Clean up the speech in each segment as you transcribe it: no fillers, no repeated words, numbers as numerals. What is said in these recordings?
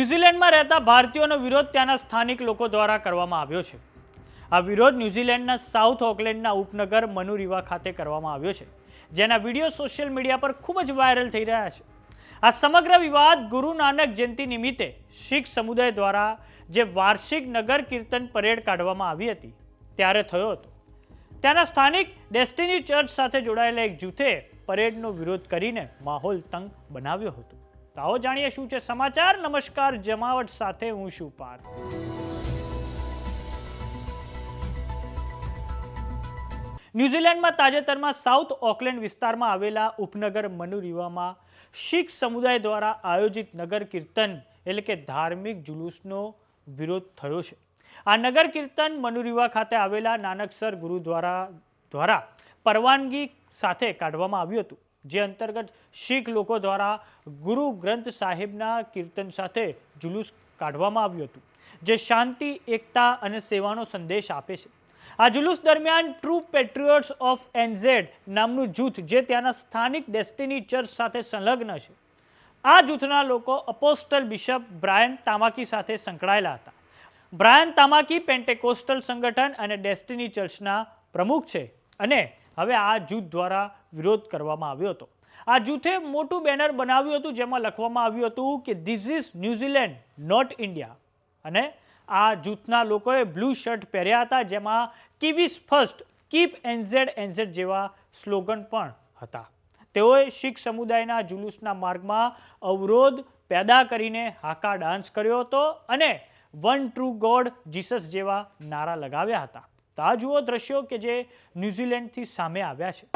ન્યૂઝીલેન્ડમાં રહેતા ભારતીયોનો વિરોધ ત્યાંના સ્થાનિક લોકો દ્વારા કરવામાં આવ્યો છે. આ વિરોધ ન્યૂઝીલેન્ડના સાઉથ ઓકલેન્ડના ઉપનગર મનુરીવા ખાતે કરવામાં આવ્યો છે, જેના વિડીયો સોશિયલ મીડિયા પર ખૂબ જ વાયરલ થઈ રહ્યા છે. આ સમગ્ર વિવાદ ગુરુ નાનક જયંતિ નિમિત્તે શીખ સમુદાય દ્વારા જે વાર્ષિક નગર કીર્તન પરેડ કાઢવામાં આવી હતી ત્યારે થયો હતો. ત્યાંના સ્થાનિક ડેસ્ટિની ચર્ચ સાથે જોડાયેલા એક જૂથે પરેડનો વિરોધ કરીને માહોલ તંગ બનાવ્યો હતો. તો આવો જાણીએ શું છે સમાચાર. નમસ્કાર, જમાવટ સાથે હું છું પાર્થ. ન્યૂઝીલેન્ડમાં તાજેતરમાં સાઉથ ઓકલેન્ડ વિસ્તારમાં આવેલા ઉપનગર મનુરીવામાં શીખ સમુદાય દ્વારા આયોજિત નગર કીર્તન એટલે કે ધાર્મિક જુલુસનો વિરોધ થયો છે. આ નગર કીર્તન મનુરીવા ખાતે આવેલા નાનકસર દ્વારા પરવાનગી સાથે કાઢવામાં આવ્યું હતું, જે અંતર્ગત શીખ લોકો દ્વારા ગુરુ ગ્રંથ સાહિબના કીર્તન સાથે જુલુસ કાઢવામાં આવ્યું હતું, જે શાંતિ, એકતા અને સેવાનો સંદેશ આપે છે. આ જુલુસ દરમિયાન ટ્રુ પેટ્રિયોટ્સ ઓફ એનઝેડ નામનું જૂથ, જે ત્યાંના સ્થાનિક ડેસ્ટિની ચર્ચ સાથે સંલગ્ન છે, આ જૂથના લોકો અપોસ્ટલ બિશપ બ્રાયન તામાકી સાથે સંકળાયેલા હતા. બ્રાયન તામાકી પેન્ટેકોસ્ટલ સંગઠન અને ડેસ્ટિની ચર્ચના પ્રમુખ છે અને હવે આ જૂથ દ્વારા વિરોધ કરવામાં આવ્યો હતો. આ જૂથે મોટું બેનર બનાવ્યું હતું, જેમાં લખવામાં આવ્યું હતું કે ધીસ ઇઝ ન્યૂઝીલેન્ડ, નોટ ઇન્ડિયા. અને આ જૂથના લોકોએ બ્લુ શર્ટ પહેર્યા હતા, જેમાં Kiwis first, keep NZ NZ જેવા સ્લોગન પણ હતા. તેઓએ શીખ સમુદાયના જુલુસના માર્ગમાં અવરોધ પેદા કરીને હાકા ડાન્સ કર્યો હતો અને વન ટ્રુ ગોડ જીસસ જેવા નારા લગાવ્યા હતા. તો આ જુઓ દ્રશ્યો કે જે ન્યૂઝીલેન્ડથી સામે આવ્યા છે.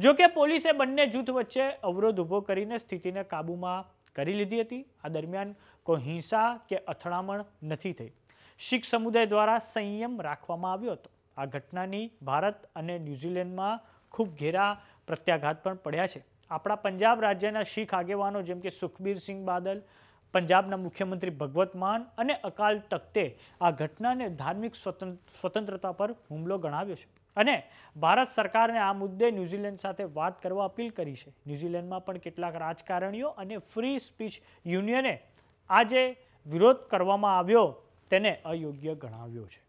જો કે પોલીસે બંને જૂથ વચ્ચે અવરોધ ઊભો કરીને સ્થિતિને કાબૂમાં કરી લીધી હતી. આ દરમિયાન કોઈ હિંસા કે અથડામણ નથી થઈ. શીખ સમુદાય દ્વારા સંયમ રાખવામાં આવ્યો હતો. આ ઘટનાની ભારત અને ન્યૂઝીલેન્ડમાં ખૂબ ઘેરા પ્રત્યાઘાત પણ પડ્યા છે. આપણા પંજાબ રાજ્યના શીખ આગેવાનો જેમ કે સુખબીરસિંહ બાદલ, પંજાબના મુખ્યમંત્રી ભગવત માન અને અકાલ તખ્તે આ ઘટનાને ધાર્મિક સ્વતંત્રતા પર હુમલો ગણાવ્યો છે અને ભારત સરકારને આ મુદ્દે ન્યૂઝીલેન્ડ સાથે વાત કરવા અપીલ કરી છે. ન્યૂઝીલેન્ડમાં પણ કેટલાક રાજકારણીઓ અને ફ્રી સ્પીચ યુનિયને આ જે વિરોધ કરવામાં આવ્યો તેને અયોગ્ય ગણાવ્યો છે.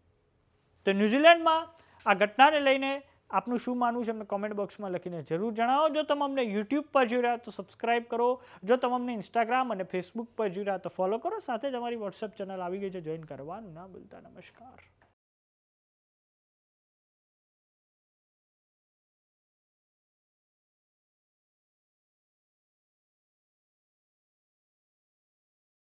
તો ન્યૂઝીલેન્ડમાં આ ઘટનાને લઈને આપનું શું માનવું છે અમને કોમેન્ટ બોક્સમાં લખીને જરૂર જણાવો. જો તમે અમને યુટ્યુબ પર જોઈ રહ્યા તો સબસ્ક્રાઇબ કરો. જો તમે અમને ઇન્સ્ટાગ્રામ અને ફેસબુક પર જોઈ રહ્યા તો ફોલો કરો. સાથે જ અમારી વોટ્સએપ ચેનલ આવી ગઈ છે, જોઈન કરવાનું ના ભૂલતા. નમસ્કાર.